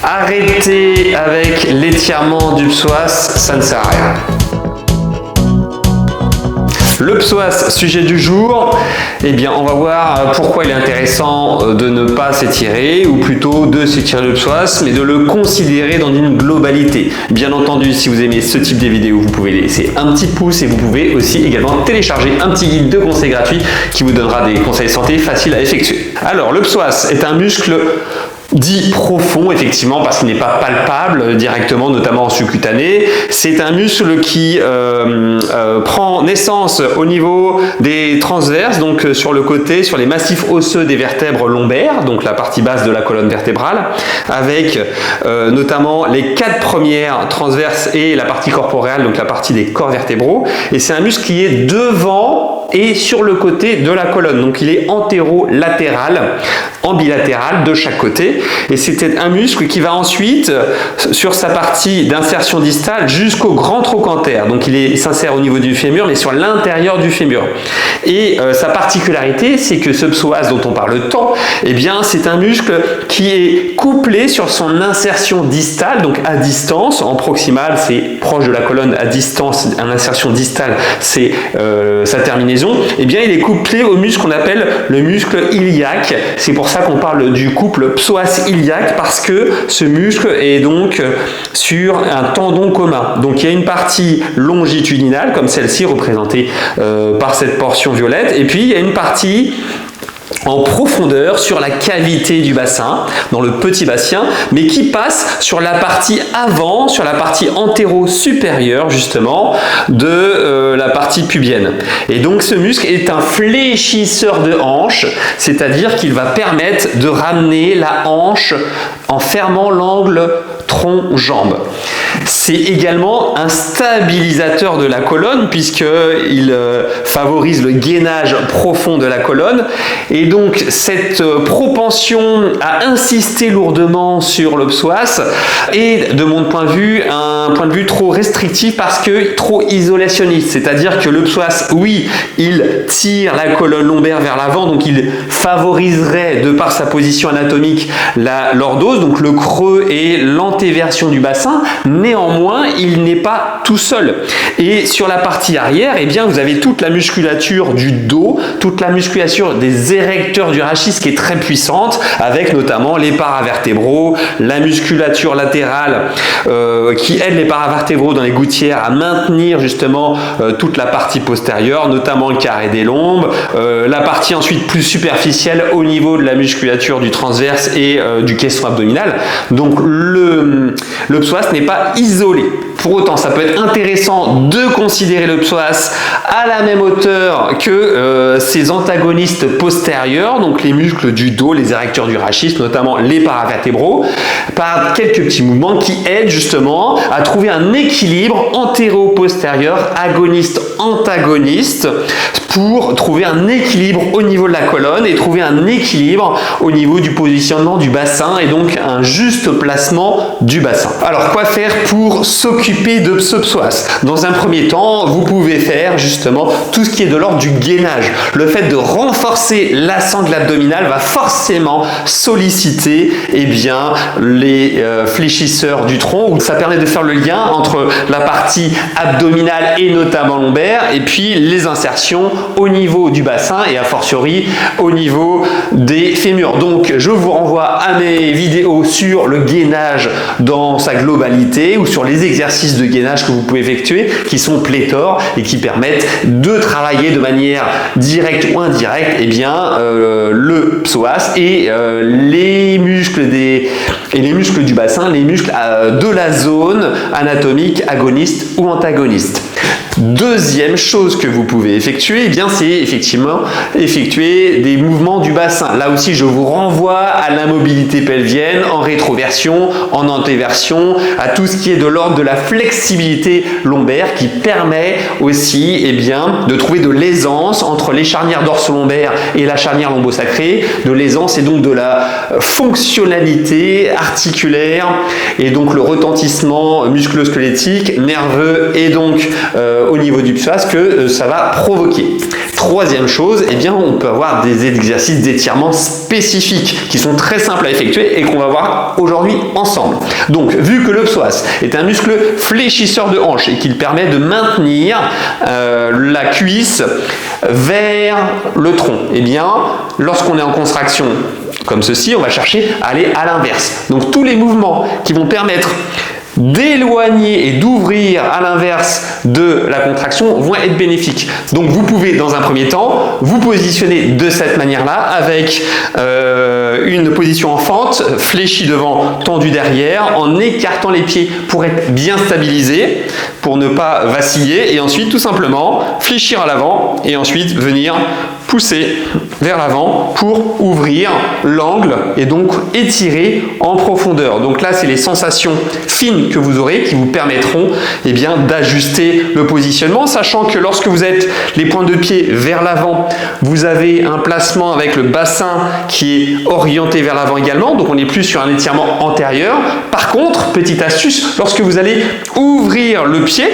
Arrêtez avec l'étirement du psoas, ça ne sert à rien. Le psoas, sujet du jour, eh bien on va voir pourquoi il est intéressant de ne pas s'étirer, ou plutôt de s'étirer le psoas, mais de le considérer dans une globalité. Bien entendu, si vous aimez ce type de vidéo, vous pouvez laisser un petit pouce et vous pouvez aussi également télécharger un petit guide de conseils gratuit qui vous donnera des conseils santé faciles à effectuer. Alors, le psoas est un muscle dit profond, effectivement, parce qu'il n'est pas palpable directement, notamment en subcutané. C'est un muscle qui prend naissance au niveau des transverses, donc sur le côté, sur les massifs osseux des vertèbres lombaires, donc la partie basse de la colonne vertébrale, avec notamment les 4 premières transverses et la partie corporelle, donc la partie des corps vertébraux. Et c'est un muscle qui est devant et sur le côté de la colonne, donc il est antéro-latéral, ambilatéral de chaque côté, et c'est un muscle qui va ensuite sur sa partie d'insertion distale jusqu'au grand trochanter, donc il s'insère au niveau du fémur mais sur l'intérieur du fémur, et sa particularité c'est que ce psoas dont on parle tant, eh bien c'est un muscle qui est couplé sur son insertion distale, donc à distance, en proximal c'est proche de la colonne, à distance, en insertion distale c'est sa terminaison, eh bien il est couplé au muscle qu'on appelle le muscle iliaque. C'est pour ça qu'on parle du couple psoas-iliaque, parce que ce muscle est donc sur un tendon commun. Donc il y a une partie longitudinale, comme celle-ci, représentée par cette portion violette, et puis il y a une partie en profondeur sur la cavité du bassin, dans le petit bassin, mais qui passe sur la partie avant, sur la partie antéro-supérieure justement de la partie pubienne. Et donc ce muscle est un fléchisseur de hanche, c'est-à-dire qu'il va permettre de ramener la hanche en fermant l'angle tronc-jambe. C'est également un stabilisateur de la colonne, puisqu'il favorise le gainage profond de la colonne, et donc cette propension à insister lourdement sur le psoas est, de mon point de vue, un point de vue trop restrictif, parce que trop isolationniste, c'est-à-dire que le psoas, oui, il tire la colonne lombaire vers l'avant, donc il favoriserait, de par sa position anatomique, la lordose, donc le creux et l'antéversion du bassin. Néanmoins, il n'est pas tout seul. Et sur la partie arrière, eh bien, vous avez toute la musculature du dos, toute la musculature des érecteurs du rachis qui est très puissante, avec notamment les paravertébraux, la musculature latérale qui aide les paravertébraux dans les gouttières à maintenir justement toute la partie postérieure, notamment le carré des lombes, la partie ensuite plus superficielle au niveau de la musculature du transverse et du caisson abdominal. Donc le psoas n'est pas isolé. Pour autant, ça peut être intéressant de considérer le psoas à la même hauteur que ses antagonistes postérieurs, donc les muscles du dos, les érecteurs du rachis, notamment les paravertébraux, par quelques petits mouvements qui aident justement à trouver un équilibre antéro-postérieur, agoniste-antagoniste, pour trouver un équilibre au niveau de la colonne et trouver un équilibre au niveau du positionnement du bassin, et donc un juste placement du bassin. Alors, quoi faire pour s'occuper de ce psoas? Dans un premier temps, vous pouvez faire justement tout ce qui est de l'ordre du gainage. Le fait de renforcer la sangle abdominale va forcément solliciter bien, les fléchisseurs du tronc, où ça permet de faire le lien entre la partie abdominale et notamment lombaire, et puis les insertions au niveau du bassin et a fortiori au niveau des fémurs. Donc je vous renvoie à mes vidéos sur le gainage dans sa globalité, ou sur les exercices de gainage que vous pouvez effectuer, qui sont pléthores et qui permettent de travailler de manière directe ou indirecte le psoas et les muscles du bassin, les muscles de la zone anatomique agoniste ou antagoniste. Deuxième chose que vous pouvez effectuer, c'est effectivement effectuer des mouvements du bassin. Là aussi, je vous renvoie à la mobilité pelvienne en rétroversion, en antéversion, à tout ce qui est de l'ordre de la flexibilité lombaire, qui permet aussi de trouver de l'aisance entre les charnières dorso-lombaires et la charnière lombosacrée, de l'aisance et donc de la fonctionnalité articulaire, et donc le retentissement musculo-squelettique, nerveux et donc au niveau du psoas que ça va provoquer. Troisième chose, eh bien, on peut avoir des exercices d'étirement spécifiques qui sont très simples à effectuer et qu'on va voir aujourd'hui ensemble. Donc, vu que le psoas est un muscle fléchisseur de hanche et qu'il permet de maintenir la cuisse vers le tronc, eh bien, lorsqu'on est en contraction comme ceci, on va chercher à aller à l'inverse. Donc, tous les mouvements qui vont permettre d'éloigner et d'ouvrir à l'inverse de la contraction vont être bénéfiques. Donc vous pouvez dans un premier temps vous positionner de cette manière-là avec une position en fente, fléchie devant, tendue derrière, en écartant les pieds pour être bien stabilisé, pour ne pas vaciller, et ensuite tout simplement fléchir à l'avant et ensuite venir pousser vers l'avant pour ouvrir l'angle et donc étirer en profondeur. Donc là, c'est les sensations fines que vous aurez qui vous permettront eh bien, d'ajuster le positionnement, sachant que lorsque vous êtes les pointes de pied vers l'avant, vous avez un placement avec le bassin qui est orienté vers l'avant également, donc on n'est plus sur un étirement antérieur. Par contre, petite astuce, lorsque vous allez ouvrir le pied,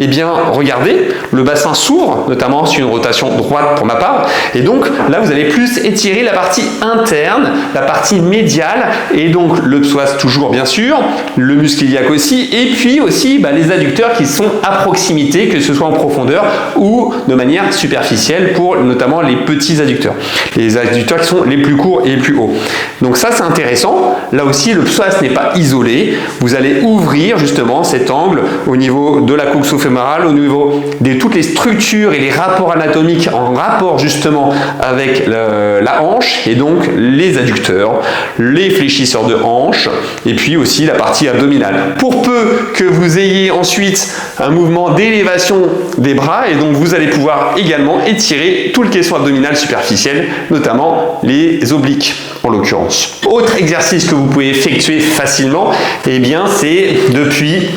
eh bien, regardez, le bassin s'ouvre, notamment sur une rotation droite pour ma part, et donc là, vous allez plus étirer la partie interne, la partie médiale, et donc le psoas toujours, bien sûr, le muscle iliaque aussi, et puis aussi les adducteurs qui sont à proximité, que ce soit en profondeur ou de manière superficielle pour notamment les petits adducteurs. Les adducteurs qui sont les plus courts et les plus hauts. Donc ça, c'est intéressant. Là aussi, le psoas n'est pas isolé. Vous allez ouvrir justement cet angle au niveau de la coxo-fémorale, au niveau de toutes les structures et les rapports anatomiques en rapport justement avec la hanche et donc les adducteurs, les fléchisseurs de hanche et puis aussi la partie abdominale. Pour peu que vous ayez ensuite un mouvement d'élévation des bras et donc vous allez pouvoir également étirer tout le caisson abdominal superficiel, notamment les obliques en l'occurrence. Autre exercice que vous pouvez effectuer facilement, eh bien c'est depuis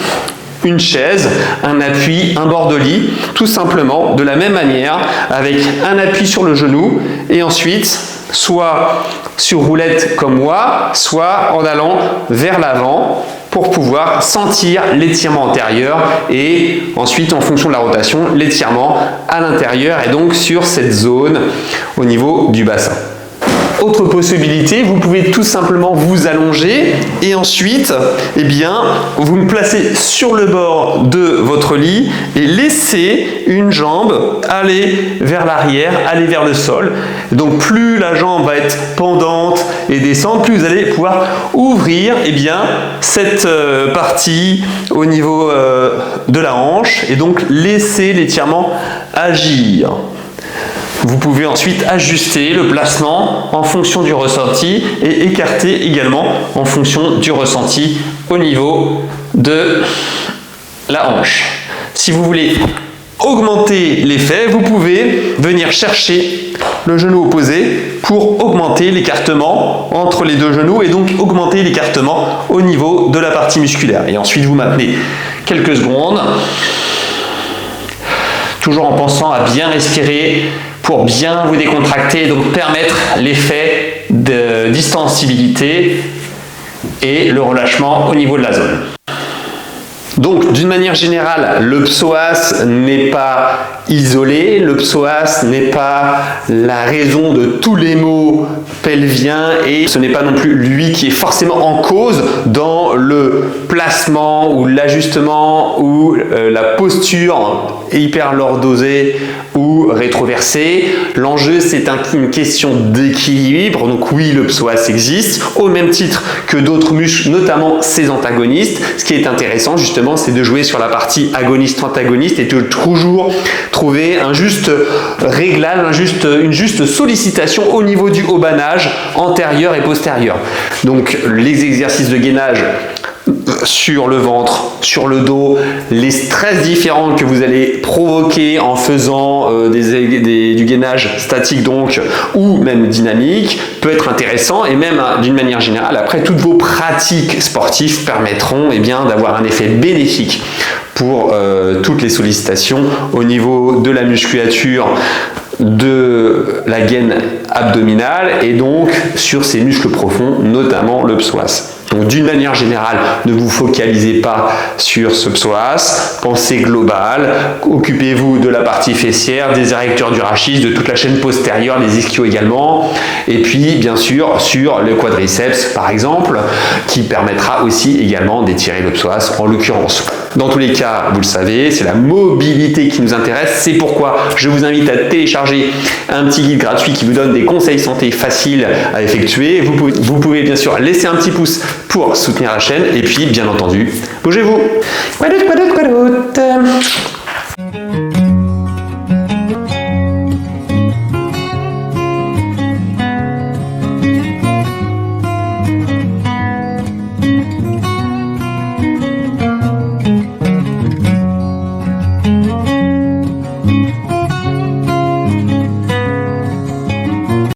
une chaise, un appui, un bord de lit, tout simplement de la même manière avec un appui sur le genou et ensuite soit sur roulette comme moi, soit en allant vers l'avant pour pouvoir sentir l'étirement antérieur et ensuite en fonction de la rotation, l'étirement à l'intérieur et donc sur cette zone au niveau du bassin. Autre possibilité, vous pouvez tout simplement vous allonger et ensuite, eh bien, vous me placez sur le bord de votre lit et laissez une jambe aller vers l'arrière, aller vers le sol. Donc plus la jambe va être pendante et descendre, plus vous allez pouvoir ouvrir eh bien, cette partie au niveau de la hanche et donc laisser l'étirement agir. Vous pouvez ensuite ajuster le placement en fonction du ressenti et écarter également en fonction du ressenti au niveau de la hanche. Si vous voulez augmenter l'effet, vous pouvez venir chercher le genou opposé pour augmenter l'écartement entre les deux genoux et donc augmenter l'écartement au niveau de la partie musculaire. Et ensuite, vous maintenez quelques secondes, toujours en pensant à bien respirer, pour bien vous décontracter et donc permettre l'effet de distensibilité et le relâchement au niveau de la zone. Donc, d'une manière générale, le psoas n'est pas isolé, le psoas n'est pas la raison de tous les maux pelviens et ce n'est pas non plus lui qui est forcément en cause dans le placement ou l'ajustement ou la posture hyperlordosée ou rétroversée. L'enjeu, c'est une question d'équilibre. Donc oui, le psoas existe au même titre que d'autres muscles, notamment ses antagonistes. Ce qui est intéressant, justement, c'est de jouer sur la partie agoniste-antagoniste et de toujours trouver un juste réglage, une juste sollicitation au niveau du haut banage antérieur et postérieur. Donc les exercices de gainage sur le ventre, sur le dos, les stress différents que vous allez provoquer en faisant du gainage statique donc ou même dynamique peut être intéressant et même d'une manière générale après toutes vos pratiques sportives permettront eh bien, d'avoir un effet bénéfique pour toutes les sollicitations au niveau de la musculature de la gaine abdominale et donc sur ces muscles profonds, notamment le psoas. Donc d'une manière générale, ne vous focalisez pas sur ce psoas, pensez global, occupez-vous de la partie fessière, des érecteurs du rachis, de toute la chaîne postérieure, des ischios également, et puis bien sûr sur le quadriceps par exemple, qui permettra aussi également d'étirer le psoas en l'occurrence. Dans tous les cas, vous le savez, c'est la mobilité qui nous intéresse, c'est pourquoi je vous invite à télécharger un petit guide gratuit qui vous donne des conseils santé faciles à effectuer. Vous pouvez bien sûr laisser un petit pouce pour soutenir la chaîne et puis bien entendu, bougez-vous.